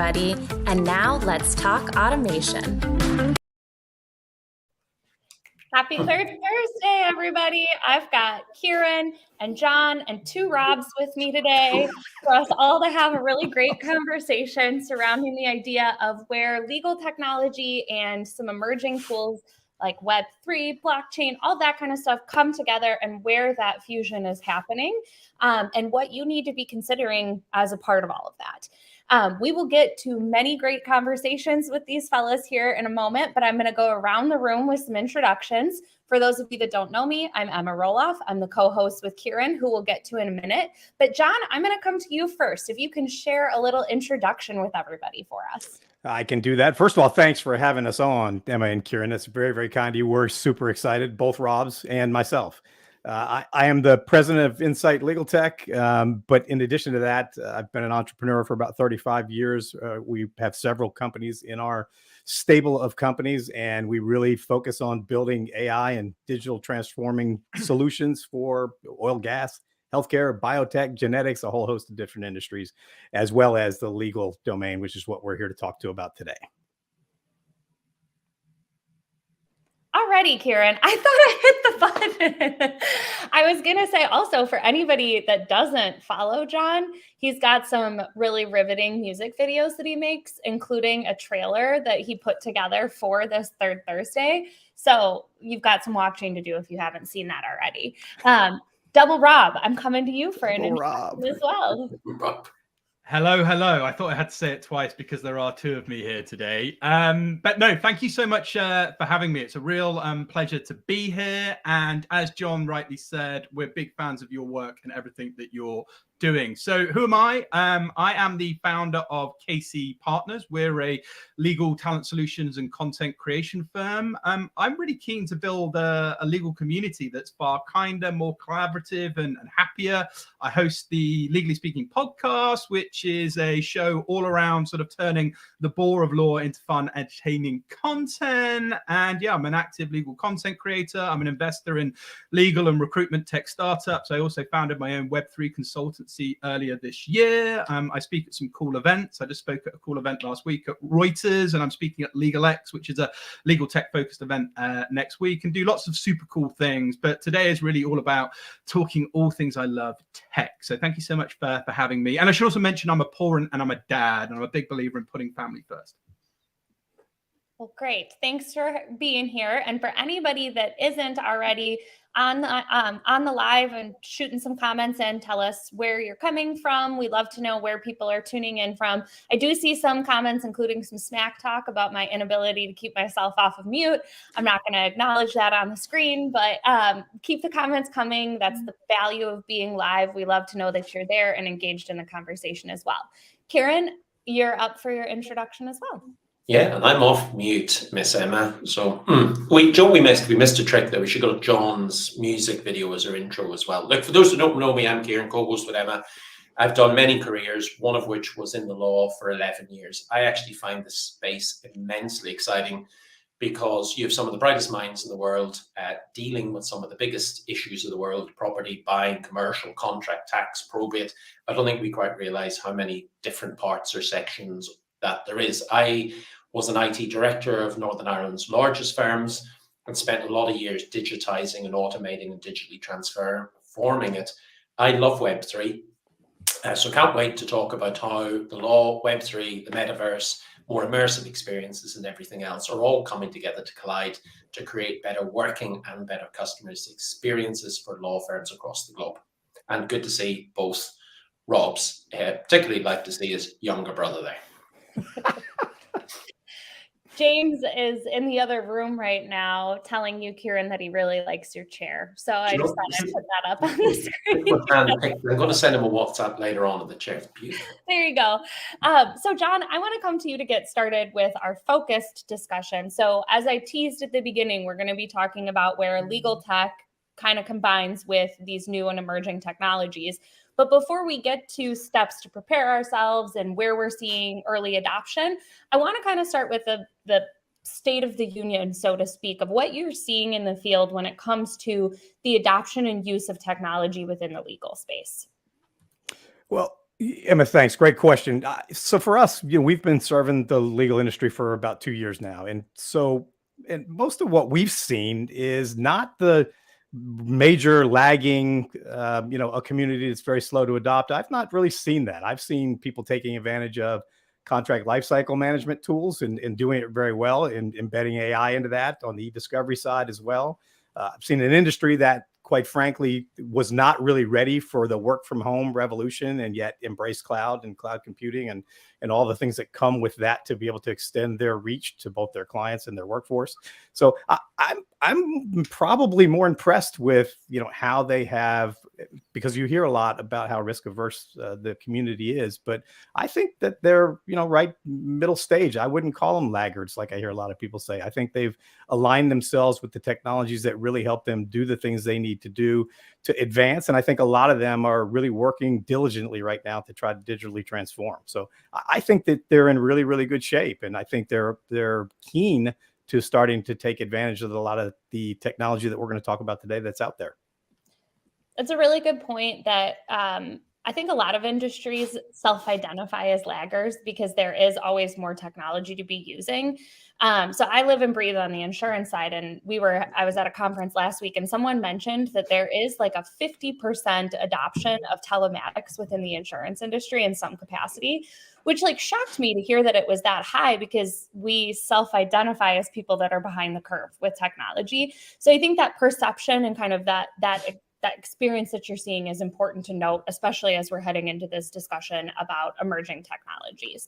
everybody. And now let's talk automation. Happy Third Thursday, everybody. I've got Kieran and John and two Robs with me today for us all to have a really great conversation surrounding the idea of where legal technology and some emerging tools like Web3, blockchain, all that kind of stuff come together and where that fusion is happening, and what you need to be considering as a part of all of that. We will get to many great conversations with these fellas here in a moment, but I'm going to go around the room with some introductions. For those of you that don't know me, I'm Emma Roloff. I'm the co-host with Kieran, who we'll get to in a minute. But John, I'm going to come to you first. If you can share a little introduction with everybody for us. I can do that. First of all, thanks for having us on, Emma and Kieran. That's very, very kind of you. We're super excited, both Robs and myself. I am the president of Insight Legal Tech, but in addition to that, I've been an entrepreneur for about 35 years. We have several companies in our stable of companies, and we really focus on building AI and digital transforming solutions for oil, gas, healthcare, biotech, genetics, a whole host of different industries, as well as the legal domain, which is what we're here to talk to about today. Alrighty, Kieran, I thought I hit the button. I was going to say also, for anybody that doesn't follow John, he's got some really riveting music videos that he makes, including a trailer that he put together for this Third Thursday. So you've got some watching to do if you haven't seen that already. Double Rob, I'm coming to you for an introduction as well. Hello. I thought I had to say it twice because there are two of me here today. But no, thank you so much for having me. It's a real pleasure to be here. And as John rightly said, we're big fans of your work and everything that you're doing. So who am I? I am the founder of KC Partners. We're a legal talent solutions and content creation firm. I'm really keen to build a legal community that's far kinder, more collaborative and happier. I host the Legally Speaking podcast, which is a show all around sort of turning the bore of law into fun, entertaining content. And yeah, I'm an active legal content creator. I'm an investor in legal and recruitment tech startups. I also founded my own Web3 consultancy earlier this year. I speak at some cool events. I just spoke at a cool event last week at Reuters, and I'm speaking at LegalX, which is a legal tech focused event next week, and do lots of super cool things. But today is really all about talking all things I love tech. So thank you so much for having me. And I should also mention I'm a parent and I'm a dad, and I'm a big believer in putting family first. Well, great. Thanks for being here. And for anybody that isn't already on the live and shooting some comments and tell us where you're coming from. We love to know where people are tuning in from. I do see some comments, including some smack talk about my inability to keep myself off of mute. I'm not going to acknowledge that on the screen, but keep the comments coming. That's the value of being live. We love to know that you're there and engaged in the conversation as well. Kieran, you're up for your introduction as well. Yeah, and I'm off mute, Miss Emma. So, we missed a trick there. We should go John's music video as our intro as well. Look, for those who don't know me, I'm Kieran, co-host with Emma. I've done many careers, one of which was in the law for 11 years. I actually find this space immensely exciting because you have some of the brightest minds in the world dealing with some of the biggest issues of the world: property, buying, commercial, contract, tax, probate. I don't think we quite realize how many different parts or sections that there is. I was an IT director of Northern Ireland's largest firms and spent a lot of years digitizing and automating and digitally transforming it. I love Web3. So can't wait to talk about how the law, Web3, the metaverse, more immersive experiences and everything else are all coming together to collide to create better working and better customers' experiences for law firms across the globe. And good to see both Robs. Particularly like to see his younger brother there. James is in the other room right now telling you, Kieran, that he really likes your chair. So I just thought I'd put that up on the screen. I'm going to send him a WhatsApp later on of the chair. It's beautiful. There you go. So John, I want to come to you to get started with our focused discussion. So as I teased at the beginning, we're going to be talking about where legal tech kind of combines with these new and emerging technologies. But before we get to steps to prepare ourselves and where we're seeing early adoption, I want to kind of start with the state of the union, so to speak, of what you're seeing in the field when it comes to the adoption and use of technology within the legal space. Well, Emma, thanks. Great question. So for us, we've been serving the legal industry for about 2 years now. And most of what we've seen is not the major lagging, a community that's very slow to adopt. I've not really seen that. I've seen people taking advantage of contract lifecycle management tools and doing it very well, and embedding AI into that on the e-discovery side as well. I've seen an industry that, quite frankly, was not really ready for the work from home revolution, and yet embraced cloud and cloud computing and all the things that come with that to be able to extend their reach to both their clients and their workforce. So I'm probably more impressed with how they have, because you hear a lot about how risk averse the community is, but I think that they're right middle stage. I wouldn't call them laggards like I hear a lot of people say. I think they've aligned themselves with the technologies that really help them do the things they need to do to advance. And I think a lot of them are really working diligently right now to try to digitally transform. So I think that they're in really, really good shape. And I think they're keen to starting to take advantage of a lot of the technology that we're going to talk about today that's out there. It's a really good point that I think a lot of industries self-identify as laggards because there is always more technology to be using. So I live and breathe on the insurance side, and I was at a conference last week, and someone mentioned that there is like a 50% adoption of telematics within the insurance industry in some capacity, which shocked me to hear that it was that high, because we self-identify as people that are behind the curve with technology. So I think that perception and kind of that experience that you're seeing is important to note, especially as we're heading into this discussion about emerging technologies.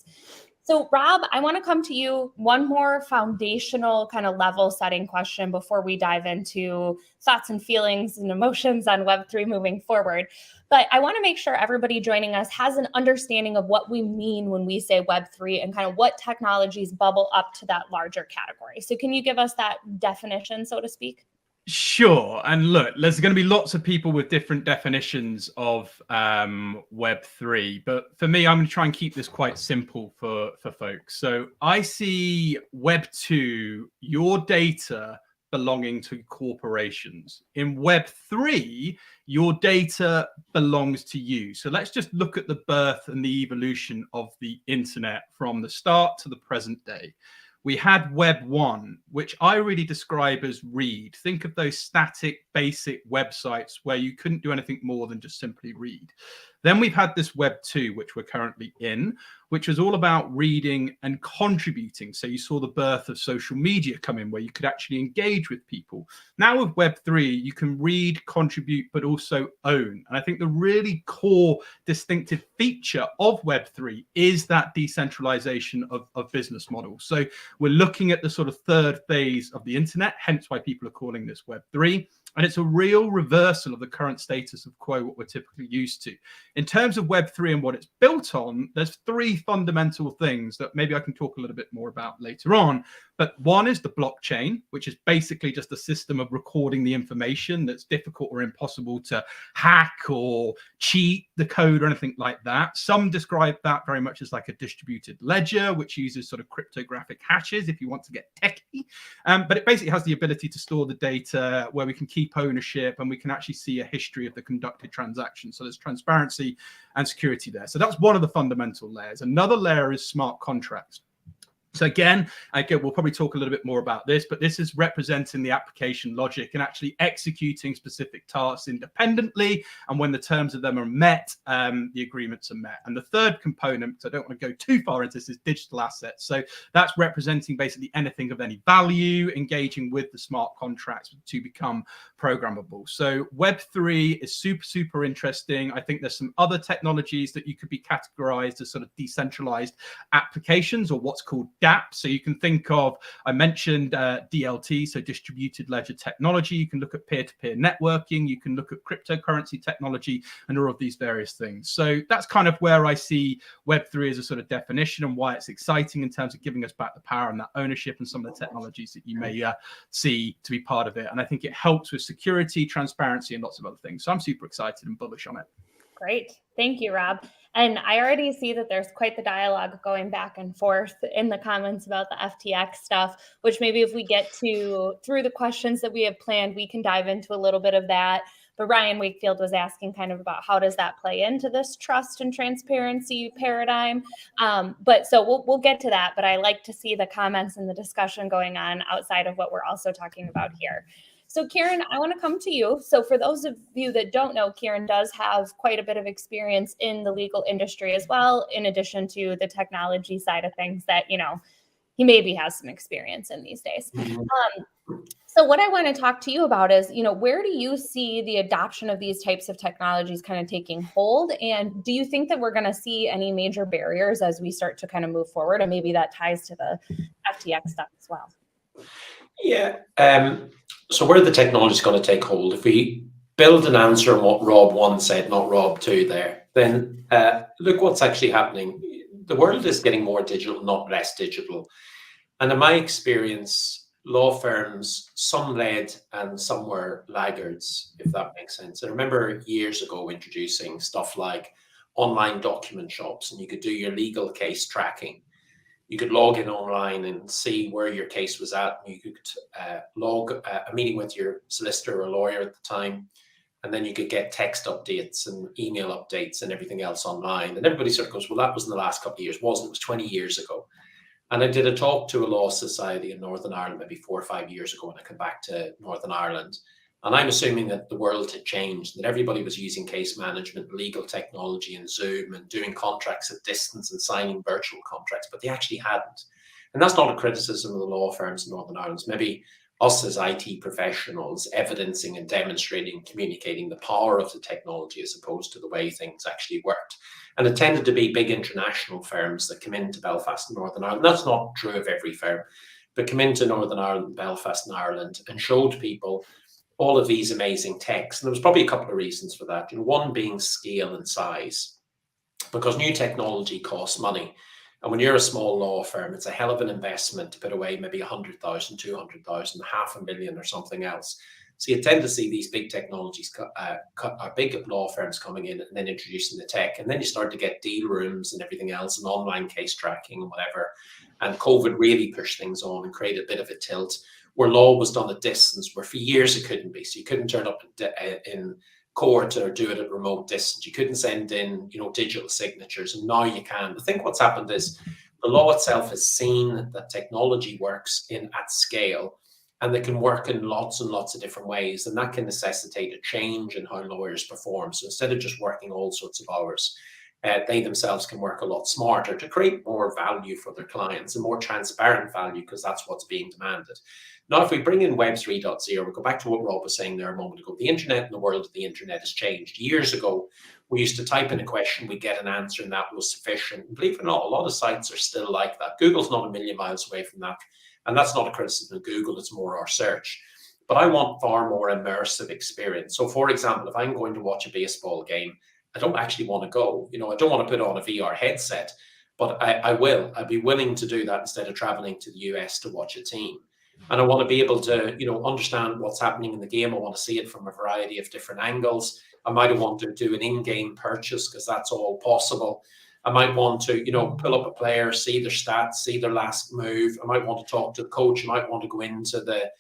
So Rob, I want to come to you. One more foundational kind of level setting question before we dive into thoughts and feelings and emotions on Web3 moving forward. But I want to make sure everybody joining us has an understanding of what we mean when we say Web3 and kind of what technologies bubble up to that larger category. So can you give us that definition, so to speak? Sure. And look, there's going to be lots of people with different definitions of Web3. But for me, I'm going to try and keep this quite simple for folks. So I see Web2, your data belonging to corporations. In Web3, your data belongs to you. So let's just look at the birth and the evolution of the internet from the start to the present day. We had Web 1, which I really describe as read. Think of those static, basic websites where you couldn't do anything more than just simply read. Then we've had this Web 2, which we're currently in, which was all about reading and contributing. So you saw the birth of social media come in, where you could actually engage with people. Now with Web 3, you can read, contribute, but also own. And I think the really core distinctive feature of Web 3 is that decentralization of business models. So we're looking at the sort of third phase of the internet, hence why people are calling this Web 3. And it's a real reversal of the current status of quo, what we're typically used to. In terms of Web3 and what it's built on, there's three fundamental things that maybe I can talk a little bit more about later on. But one is the blockchain, which is basically just a system of recording the information that's difficult or impossible to hack or cheat the code or anything like that. Some describe that very much as like a distributed ledger, which uses sort of cryptographic hashes if you want to get techie. But it basically has the ability to store the data where we can keep ownership and we can actually see a history of the conducted transaction. So there's transparency and security there. So that's one of the fundamental layers. Another layer is smart contracts. So again, we'll probably talk a little bit more about this, but this is representing the application logic and actually executing specific tasks independently. And when the terms of them are met, the agreements are met. And the third component, because I don't want to go too far into this, is digital assets. So that's representing basically anything of any value, engaging with the smart contracts to become programmable. So Web3 is super, super interesting. I think there's some other technologies that you could be categorized as sort of decentralized applications, or what's called DApp. So you can think of, I mentioned DLT, so distributed ledger technology. You can look at peer-to-peer networking. You can look at cryptocurrency technology and all of these various things. So that's kind of where I see Web3 as a sort of definition and why it's exciting in terms of giving us back the power and that ownership and some of the technologies that you may see to be part of it. And I think it helps with security, transparency, and lots of other things. So I'm super excited and bullish on it. Great. Thank you, Rob. And I already see that there's quite the dialogue going back and forth in the comments about the FTX stuff, which maybe if we get to through the questions that we have planned, we can dive into a little bit of that. But Ryan Wakefield was asking kind of about how does that play into this trust and transparency paradigm. But so we'll get to that, but I like to see the comments and the discussion going on outside of what we're also talking about here. So Kieran, I want to come to you. So for those of you that don't know, Kieran does have quite a bit of experience in the legal industry as well, in addition to the technology side of things that, you know, he maybe has some experience in these days. So what I want to talk to you about is, you know, where do you see the adoption of these types of technologies kind of taking hold? And do you think that we're going to see any major barriers as we start to kind of move forward? And maybe that ties to the FTX stuff as well. Yeah. So where the technology is going to take hold, if we build an answer on what Rob 1 said, not Rob 2 there, then look what's actually happening. The world is getting more digital, not less digital. And in my experience, law firms, some led and some were laggards, if that makes sense. I remember years ago introducing stuff like online document shops, and you could do your legal case tracking. You could log in online and see where your case was at. You could log a meeting with your solicitor or lawyer at the time, and then you could get text updates and email updates and everything else online. And everybody sort of goes, well, that was in the last couple of years. It wasn't, it was 20 years ago. And I did a talk to a law society in Northern Ireland maybe 4 or 5 years ago when I come back to Northern Ireland. And I'm assuming that the world had changed, that everybody was using case management, legal technology and Zoom and doing contracts at distance and signing virtual contracts, but they actually hadn't. And that's not a criticism of the law firms in Northern Ireland. It's maybe us as IT professionals evidencing and demonstrating and communicating the power of the technology as opposed to the way things actually worked. And it tended to be big international firms that come into Belfast and Northern Ireland. That's not true of every firm, but come into Northern Ireland, Belfast and Ireland and showed people all of these amazing techs. And there was probably a couple of reasons for that. One being scale and size, because new technology costs money. And when you're a small law firm, it's a hell of an investment to put away maybe 100,000, 200,000, 500,000 or something else. So you tend to see these big technologies, big law firms coming in and then introducing the tech. And then you start to get deal rooms and everything else and online case tracking and whatever. And COVID really pushed things on and created a bit of a tilt where law was done at distance, where for years it couldn't be. So you couldn't turn up in court or do it at remote distance. You couldn't send in, digital signatures, and now you can. I think what's happened is the law itself has seen that technology works at scale, and they can work in lots and lots of different ways, and that can necessitate a change in how lawyers perform. So instead of just working all sorts of hours, they themselves can work a lot smarter to create more value for their clients and more transparent value, because that's what's being demanded. Now, if we bring in Web 3.0, we go back to what Rob was saying there a moment ago. The internet and the world of the internet has changed. Years ago, we used to type in a question, we get an answer, and that was sufficient. And believe it or not, a lot of sites are still like that. Google's not a million miles away from that. And that's not a criticism of Google, it's more our search. But I want far more immersive experience. So for example, if I'm going to watch a baseball game, I don't actually want to go. I don't want to put on a VR headset, but I will. I'd be willing to do that instead of traveling to the US to watch a team. And I want to be able to, understand what's happening in the game. I want to see it from a variety of different angles. I might want to do an in-game purchase because that's all possible. I might want to, pull up a player, see their stats, see their last move. I might want to talk to the coach. I might want to go into the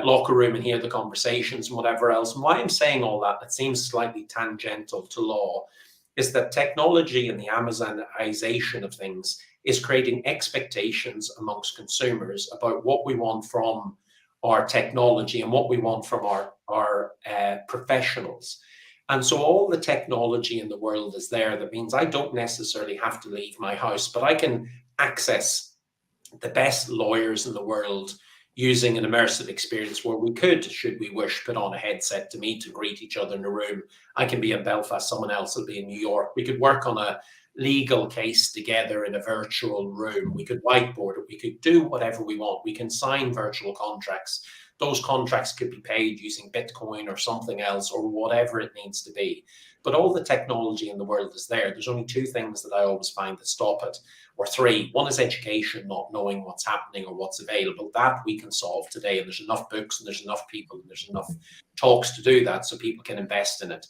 locker room and hear the conversations and whatever else. And why I'm saying all that, it seems slightly tangential to law, is that technology and the Amazonization of things is creating expectations amongst consumers about what we want from our technology and what we want from our professionals. And so all the technology in the world is there. That means I don't necessarily have to leave my house, but I can access the best lawyers in the world using an immersive experience where we could, should we wish, put on a headset to meet and greet each other in a room. I can be in Belfast, someone else will be in New York. We could work on a legal case together in a virtual room. We could whiteboard it. We could do whatever we want. We can sign virtual contracts. Those contracts could be paid using Bitcoin or something else or whatever it needs to be. But all the technology in the world is there. There's only two things that I always find that stop it, or three. One is education, not knowing what's happening or what's available. That we can solve today. And there's enough books and there's enough people and there's enough talks to do that so people can invest in it.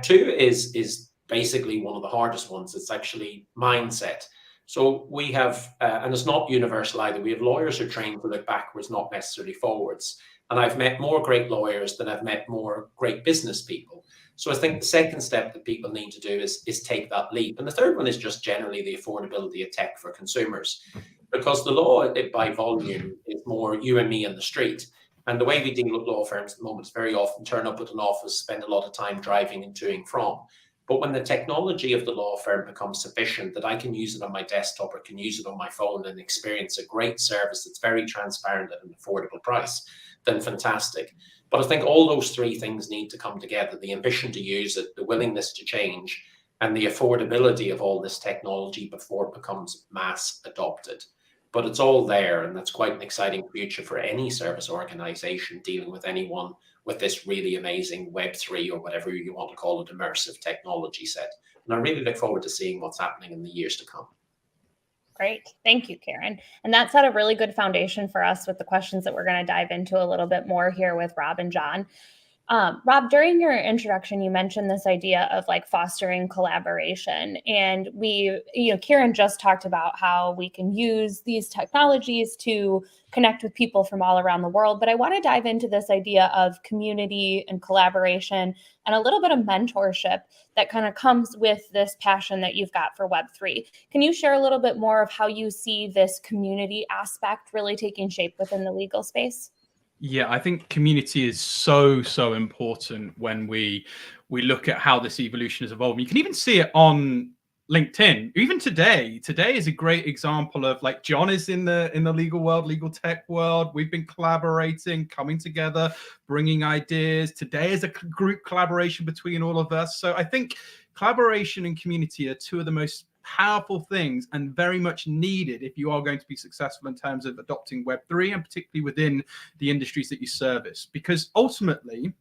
Two is basically one of the hardest ones. It's actually mindset. So we have, and it's not universal either, we have lawyers who are trained to look backwards, not necessarily forwards. And I've met more great lawyers than I've met more great business people. So I think the second step that people need to do is take that leap. And the third one is just generally the affordability of tech for consumers. Because the law by volume is more you and me in the street. And the way we deal with law firms at the moment is very often turn up at an office, spend a lot of time driving and to and from. But when the technology of the law firm becomes sufficient that I can use it on my desktop or can use it on my phone and experience a great service that's very transparent at an affordable price, then fantastic. But I think all those three things need to come together: the ambition to use it, the willingness to change, and the affordability of all this technology before it becomes mass adopted. But it's all there, and that's quite an exciting future for any service organization dealing with anyone with this really amazing Web3 or whatever you want to call it, immersive technology set. And I really look forward to seeing what's happening in the years to come. Great. Thank you, Kieran. And that set a really good foundation for us with the questions that we're going to dive into a little bit more here with Rob and John. Rob, during your introduction, you mentioned this idea of like fostering collaboration. And Kieran just talked about how we can use these technologies to connect with people from all around the world. But I want to dive into this idea of community and collaboration and a little bit of mentorship that kind of comes with this passion that you've got for Web3. Can you share a little bit more of how you see this community aspect really taking shape within the legal space? Yeah, I think community is so important when we look at how this evolution is evolving. You can even see it on LinkedIn. Even today is a great example of, like, John is in the legal world, legal tech world. We've been collaborating, coming together, bringing ideas. Today is a group collaboration between all of us. So I think collaboration and community are two of the most powerful things and very much needed if you are going to be successful in terms of adopting Web3 and particularly within the industries that you service. Because ultimately,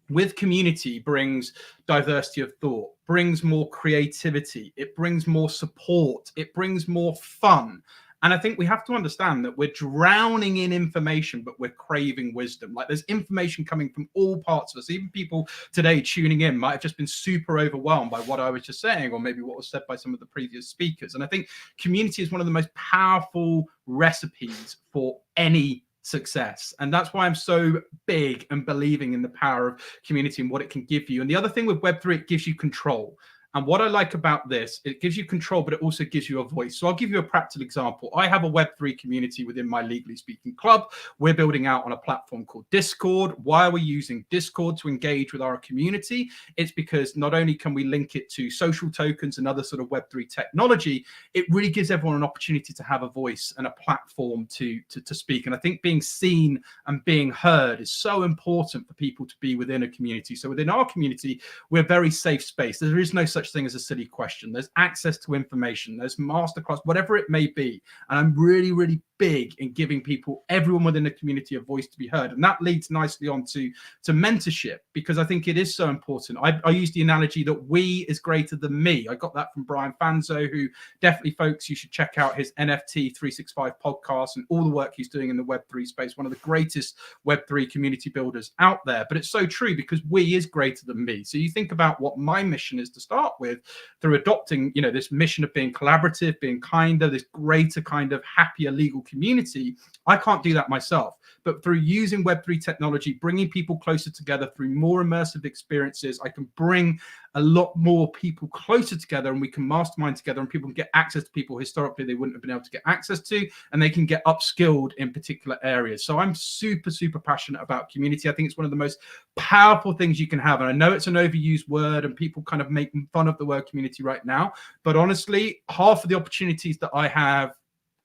with community brings diversity of thought, brings more creativity, it brings more support, it brings more fun. And I think we have to understand that we're drowning in information, but we're craving wisdom. Like, there's information coming from all parts of us. Even people today tuning in might have just been super overwhelmed by what I was just saying, or maybe what was said by some of the previous speakers. And I think community is one of the most powerful recipes for any success. And that's why I'm so big and believing in the power of community and what it can give you. And the other thing with Web3, it gives you control. And what I like about this, it gives you control, but it also gives you a voice. So I'll give you a practical example. I have a Web3 community within my Legally Speaking Club. We're building out on a platform called Discord. Why are we using Discord to engage with our community? It's because not only can we link it to social tokens and other sort of Web3 technology, it really gives everyone an opportunity to have a voice and a platform to speak. And I think being seen and being heard is so important for people to be within a community. So within our community, we're a very safe space. There is no such thing as a silly question. There's access to information, there's masterclass, whatever it may be. And I'm really big in giving people, everyone within the community, a voice to be heard. And that leads nicely on to mentorship, because I think it is so important. I use the analogy that we is greater than me. I got that from Brian Fanzo, who definitely, folks, you should check out his NFT 365 podcast and all the work he's doing in the Web3 space. One of the greatest Web3 community builders out there. But it's so true, because we is greater than me. So you think about what my mission is to start with, through adopting, this mission of being collaborative, being kinder, this greater kind of happier legal community. I can't do that myself, but through using Web3 technology, bringing people closer together through more immersive experiences, I can bring a lot more people closer together, and we can mastermind together, and people can get access to people historically they wouldn't have been able to get access to, and they can get upskilled in particular areas. So I'm super passionate about community. I think it's one of the most powerful things you can have. And I know it's an overused word and people kind of make fun of the word community right now, but honestly, half of the opportunities that I have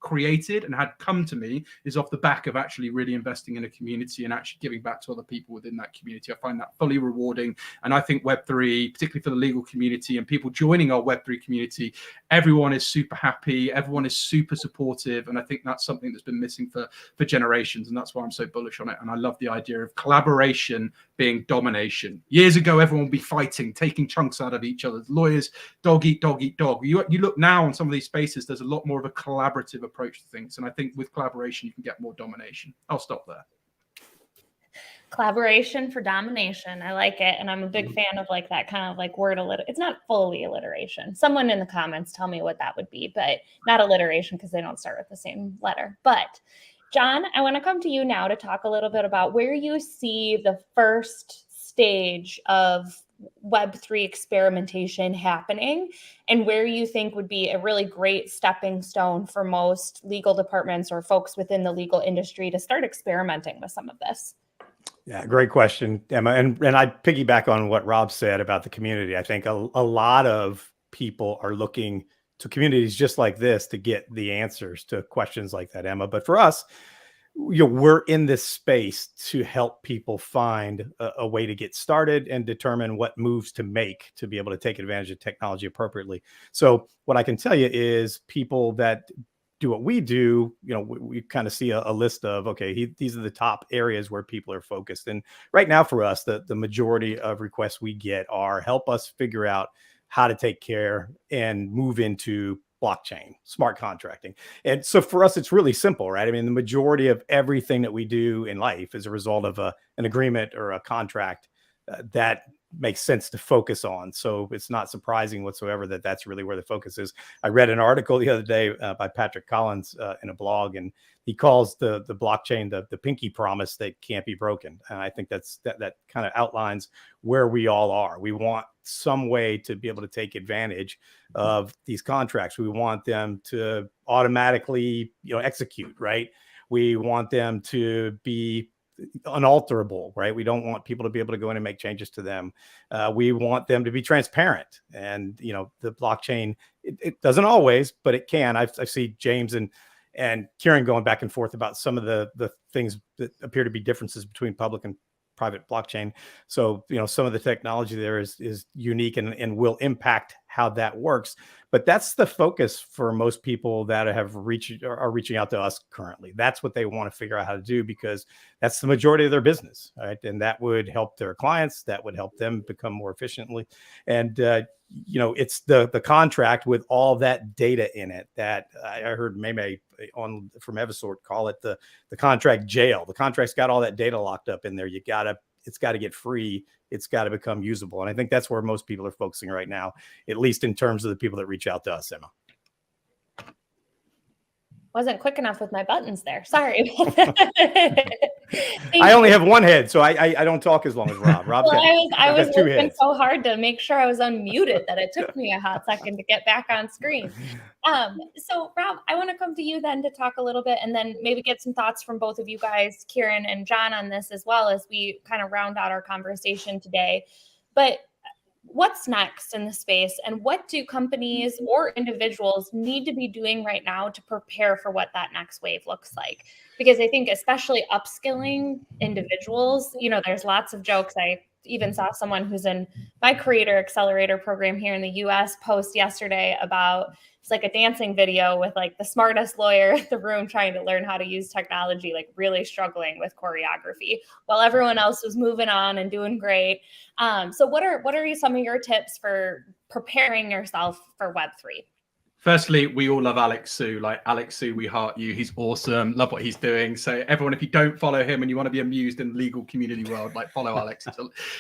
created and had come to me is off the back of actually really investing in a community and actually giving back to other people within that community. I find that fully rewarding. And I think Web3, particularly for the legal community and people joining our Web3 community, everyone is super happy. Everyone is super supportive. And I think that's something that's been missing for generations. And that's why I'm so bullish on it. And I love the idea of collaboration being domination. Years ago, everyone would be fighting, taking chunks out of each other's lawyers, dog eat dog. You look now in some of these spaces, there's a lot more of a collaborative approach to things. And I think with collaboration, you can get more domination. I'll stop there. Collaboration for domination. I like it. And I'm a big fan of like that kind of like word it's not fully alliteration. Someone in the comments tell me what that would be, but not alliteration because they don't start with the same letter. But John, I want to come to you now to talk a little bit about where you see the first stage of Web3 experimentation happening and where you think would be a really great stepping stone for most legal departments or folks within the legal industry to start experimenting with some of this. Yeah, great question, Emma. And I piggyback on what Rob said about the community. I think a lot of people are looking to communities just like this to get the answers to questions like that, Emma. But for us, we're in this space to help people find a way to get started and determine what moves to make to be able to take advantage of technology appropriately. So what I can tell you is people that do what we do, we kind of see a list of, okay, these are the top areas where people are focused. And right now for us, the majority of requests we get are help us figure out how to take care and move into blockchain, smart contracting. And so for us, it's really simple, right? I mean, the majority of everything that we do in life is a result of an agreement or a contract that makes sense to focus on. So it's not surprising whatsoever that that's really where the focus is. I read an article the other day by Patrick Collins in a blog, and he calls the blockchain the pinky promise that can't be broken. And I think that kind of outlines where we all are. We want some way to be able to take advantage of these contracts. We want them to automatically, execute, right? We want them to be unalterable, right? We don't want people to be able to go in and make changes to them. We want them to be transparent. And, the blockchain, it doesn't always, but it can. I see James and Kieran going back and forth about some of the things that appear to be differences between public and private blockchain. So, some of the technology there is unique and will impact how that works. But that's the focus for most people that are reaching out to us currently. That's what they want to figure out how to do, because that's the majority of their business, right? And that would help their clients. That would help them become more efficiently. And it's the contract with all that data in it that I heard Meme from Evisort call it the contract jail. The contract's got all that data locked up in there. It's got to get free. It's got to become usable. And I think that's where most people are focusing right now, at least in terms of the people that reach out to us, Emma. Wasn't quick enough with my buttons there. Sorry. I only have one head, so I don't talk as long as Rob. I was working so hard to make sure I was unmuted that it took me a hot second to get back on screen. So Rob, I want to come to you then to talk a little bit and then maybe get some thoughts from both of you guys, Kieran and John, on this as well as we kind of round out our conversation today. But what's next in the space, and what do companies or individuals need to be doing right now to prepare for what that next wave looks like? Because I think especially upskilling individuals, there's lots of jokes. I even saw someone who's in my Creator Accelerator program here in the US post yesterday about it's like a dancing video with like the smartest lawyer in the room trying to learn how to use technology, like really struggling with choreography while everyone else was moving on and doing great. So what are some of your tips for preparing yourself for Web3? Firstly, we all love Alex Su. Like, Alex Su, we heart you. He's awesome. Love what he's doing. So everyone, if you don't follow him and you want to be amused in the legal community world, like, follow Alex.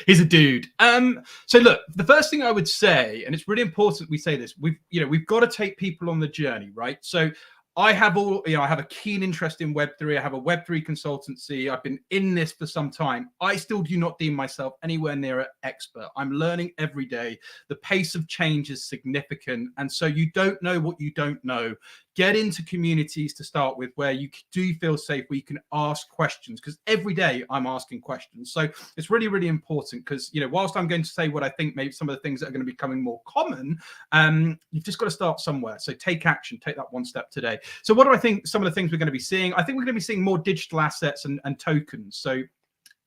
He's a dude. So look, the first thing I would say, and it's really important we say this, we've got to take people on the journey, right? So I have a keen interest in Web3. I have a Web3 consultancy. I've been in this for some time. I still do not deem myself anywhere near an expert. I'm learning every day. The pace of change is significant. And so you don't know what you don't know. Get into communities to start with where you do feel safe, where you can ask questions, because every day I'm asking questions. So it's really, really important because, whilst I'm going to say what I think maybe some of the things that are going to be becoming more common, you've just got to start somewhere. So take action, take that one step today. So what do I think some of the things we're going to be seeing? I think we're going to be seeing more digital assets and tokens. So,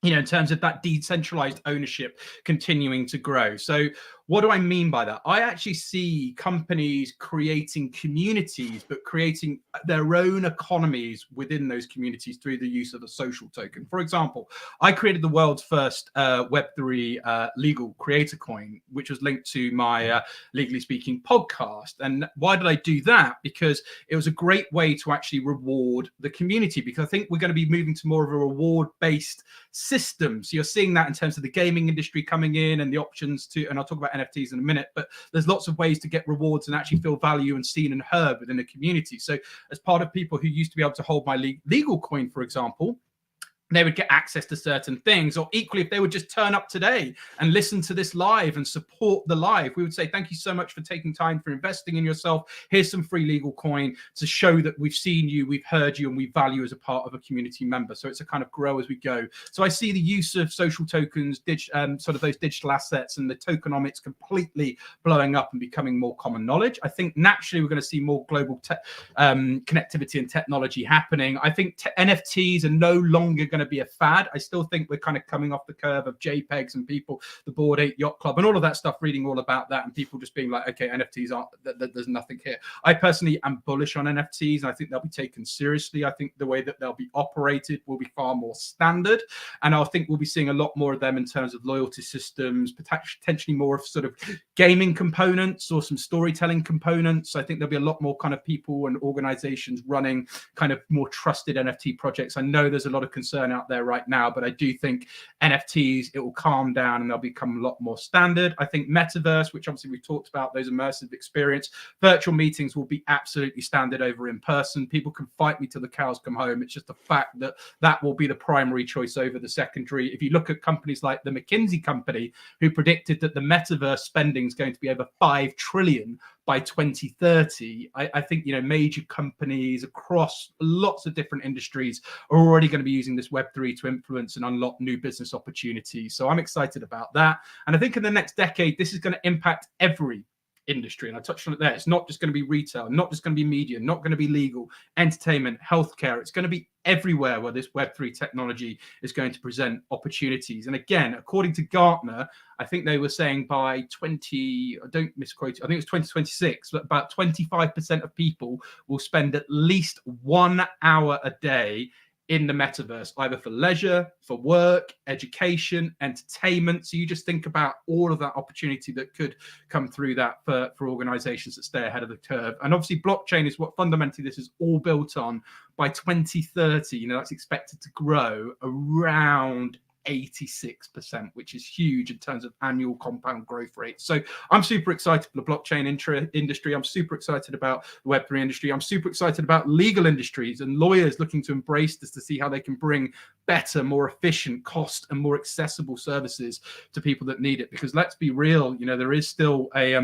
in terms of that decentralized ownership continuing to grow. So what do I mean by that? I actually see companies creating communities, but creating their own economies within those communities through the use of a social token. For example, I created the world's first Web3 legal creator coin, which was linked to my Legally Speaking podcast. And why did I do that? Because it was a great way to actually reward the community, because I think we're going to be moving to more of a reward-based systems. You're seeing that in terms of the gaming industry coming in and the options to, and I'll talk about NFTs in a minute, but there's lots of ways to get rewards and actually feel value and seen and heard within a community. So as part of people who used to be able to hold my legal coin, for example, they would get access to certain things. Or equally, if they would just turn up today and listen to this live and support the live, we would say, thank you so much for taking time, for investing in yourself. Here's some free legal coin to show that we've seen you, we've heard you, and we value as a part of a community member. So it's a kind of grow as we go. So I see the use of social tokens, sort of those digital assets, and the tokenomics completely blowing up and becoming more common knowledge. I think naturally we're going to see more global connectivity and technology happening. I think NFTs are no longer going to be a fad. I still think we're kind of coming off the curve of JPEGs and people, the Bored Ape Yacht Club and all of that stuff, reading all about that, and people just being like, okay, NFTs aren't, there's nothing here. I personally am bullish on NFTs. I think they'll be taken seriously. I think the way that they'll be operated will be far more standard, and I think we'll be seeing a lot more of them in terms of loyalty systems, potentially more of sort of gaming components or some storytelling components. I think there'll be a lot more kind of people and organizations running kind of more trusted NFT projects. I know there's a lot of concern out there right now, but I do think NFTs, it will calm down and they'll become a lot more standard. I think metaverse, which obviously we talked about, those immersive experience, virtual meetings will be absolutely standard over in person. People can fight me till the cows come home. It's just the fact that that will be the primary choice over the secondary. If you look at companies like the McKinsey company, who predicted that the metaverse spending is going to be over 5 trillion by 2030, I think, you know, major companies across lots of different industries are already going to be using this Web3 to influence and unlock new business opportunities. So I'm excited about that. And I think in the next decade, this is going to impact every industry. And I touched on it there. It's not just going to be retail, not just going to be media, not going to be legal, entertainment, healthcare. It's going to be everywhere where this Web3 technology is going to present opportunities. And again, according to Gartner, I think they were saying by I don't misquote, I think it was 2026, but about 25% of people will spend at least 1 hour a day in the metaverse, either for leisure, for work, education, entertainment. So you just think about all of that opportunity that could come through that for organizations that stay ahead of the curve. And obviously blockchain is what fundamentally this is all built on. By 2030, you know, that's expected to grow around 86%, which is huge in terms of annual compound growth rate. So I'm super excited for the blockchain industry. I'm super excited about the Web3 industry. I'm super excited about legal industries and lawyers looking to embrace this to see how they can bring better, more efficient, cost and more accessible services to people that need it. Because let's be real, you know, there is still a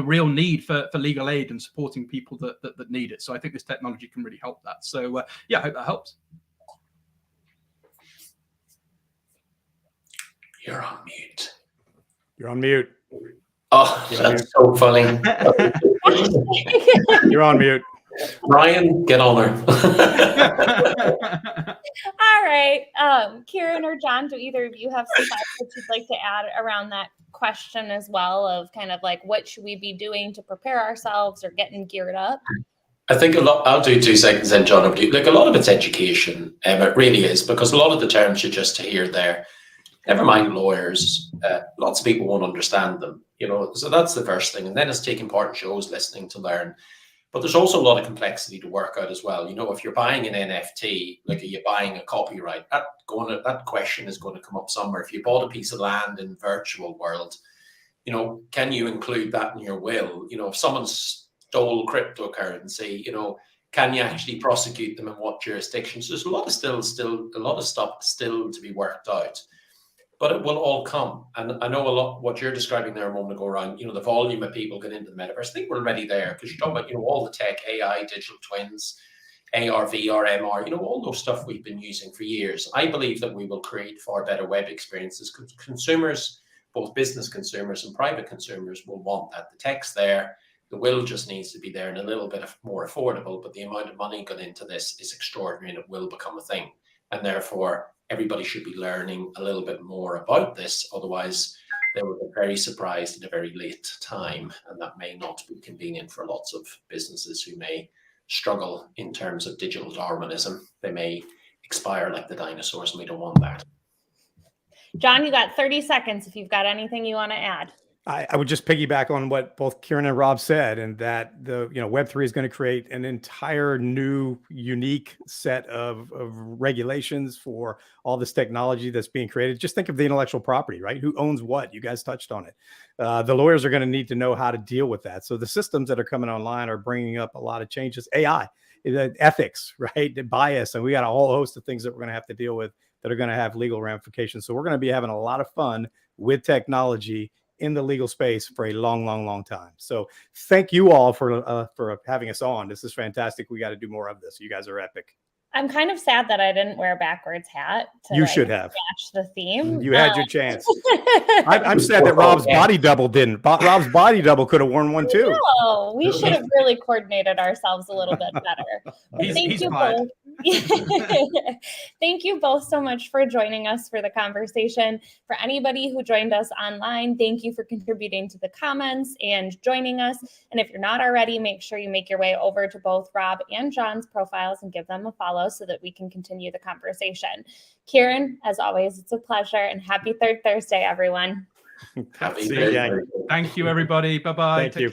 real need for legal aid and supporting people that need it. So I think this technology can really help that. So yeah, I hope that helps. You're on mute. You're on mute. Oh, that's so funny. You're on mute. Ryan, get on her. All right. Kieran or John, do either of you have some thoughts that you'd like to add around that question as well, of kind of like what should we be doing to prepare ourselves or getting geared up? I think I'll do 2 seconds then, John. Like, a lot of it's education. It really is, because a lot of the terms you just hear there, never mind lawyers, lots of people won't understand them, you know, so that's the first thing. And then it's taking part in shows, listening to learn. But there's also a lot of complexity to work out as well. You know, if you're buying an NFT, like, are you buying a copyright? That question is going to come up somewhere. If you bought a piece of land in virtual world, you know, can you include that in your will? You know, if someone stole cryptocurrency, you know, can you actually prosecute them in what jurisdictions? There's a lot of stuff still to be worked out. But it will all come. And I know a lot what you're describing there a moment ago around, you know, the volume of people getting into the metaverse. I think we're already there, because you're talking about, you know, all the tech, AI, digital twins, AR, VR, MR, you know, all those stuff we've been using for years. I believe that we will create far better web experiences. Consumers, both business consumers and private consumers, will want that. The tech's there. The will just needs to be there and a little bit more affordable. But the amount of money going into this is extraordinary, and it will become a thing. And therefore, everybody should be learning a little bit more about this. Otherwise, they will be very surprised at a very late time. And that may not be convenient for lots of businesses who may struggle in terms of digital Darwinism. They may expire like the dinosaurs, and we don't want that. John, you got 30 seconds if you've got anything you want to add. I would just piggyback on what both Kieran and Rob said, and that the Web3 is going to create an entire new, unique set of regulations for all this technology that's being created. Just think of the intellectual property, right? Who owns what? You guys touched on it. The lawyers are going to need to know how to deal with that. So the systems that are coming online are bringing up a lot of changes. AI, the ethics, right? The bias, and we got a whole host of things that we're going to have to deal with that are going to have legal ramifications. So we're going to be having a lot of fun with technology in the legal space for a long, long, long time. So thank you all for having us on. This is fantastic. We got to do more of this. You guys are epic. I'm kind of sad that I didn't wear a backwards hat to You should have match the theme. You had your chance. I'm sad that Rob's body double didn't. Rob's body double could have worn one too. No, we should have really coordinated ourselves a little bit better. Thank you both. Thank you both so much for joining us for the conversation. For anybody who joined us online, thank you for contributing to the comments and joining us. And if you're not already, make sure you make your way over to both Rob and John's profiles and give them a follow so that we can continue the conversation. Kieran, as always, it's a pleasure, and happy Third Thursday, everyone. Happy See you, gang. Thank you, everybody. Bye-bye. Thank you. Take care.